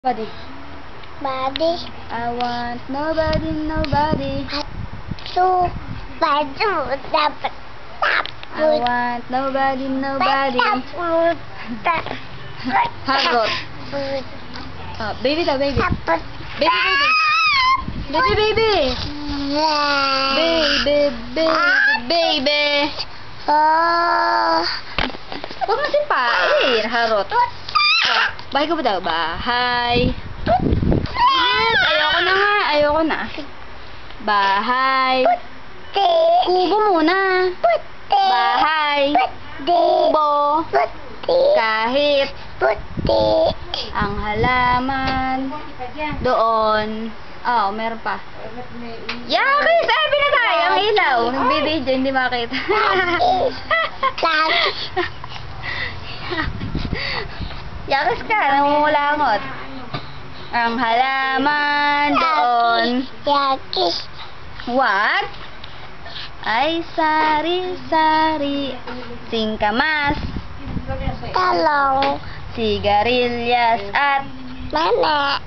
Nobody. Body. I want nobody, nobody. So, baju dapat I want nobody, nobody. Harot. Baby daw, baby. Baby, baby. Baby, baby. Baby, baby, baby. Huwag mo sipain, harot. Bahay ko ba daw? Bahay. Bilis, ayoko na nga. Ayoko na. Bahay. Kubo muna. Bahay. Kubo. Kahit ang halaman doon. Oh, meron pa. Yakis! Ay, pinatay! Ang ilaw. Nagbibidyo, hindi makita. Yakis ka, namumulangot. Ang halaman doon. Yakis. What? Ay, sari-sari. Singkamas. Talong. Sigarilyas at Nana.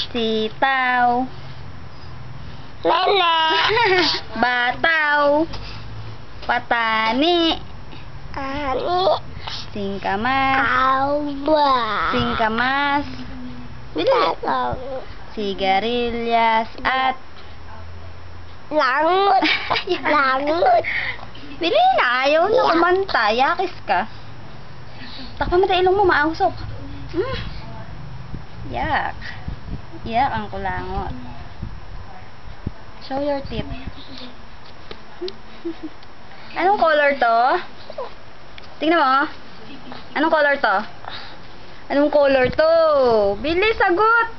sitaw. Nana. Bataw. Patani. Ani. Singkamas. Alba. Singkamas. Bilis. Talong. Sigarilyas at Langut. Langut. Bili na, ayaw na kumanta. Yakis ka. Takpan mo tayo ilong mo, mausok. Yak. Yak ang kulangot. Show your teeth. Anong color to? Tingnan mo. Anong color to? Anong color to? Bilis, sagot!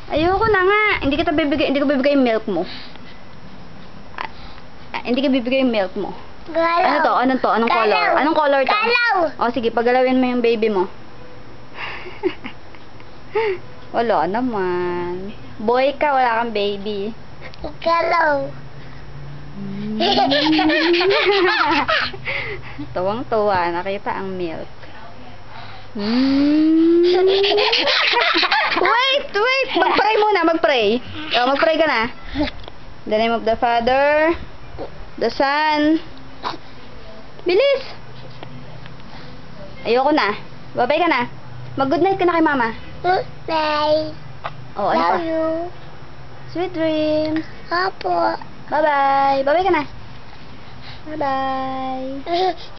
Ayoko na nga. Hindi ko bibigay yung milk mo. Hindi ko bibigay yung milk mo. Galaw. Ano to? Anong to? Anong color? Anong color to? Galaw. O sige, paggalawin mo yung baby mo. Wala naman. Boy ka, wala kang baby. Galaw. Tuwang-tuwa, nakita ang milk. Wait! Mag-pray muna, mag-pray. O, mag-pray ka na. In the name of the Father, the Son. Bilis! Ayoko na. Babay ka na. Mag-good night ka na kay mama. Bye. O, ano pa? Love you. Sweet dreams. Apo. Bye-bye. Babay ka na. Bye-bye.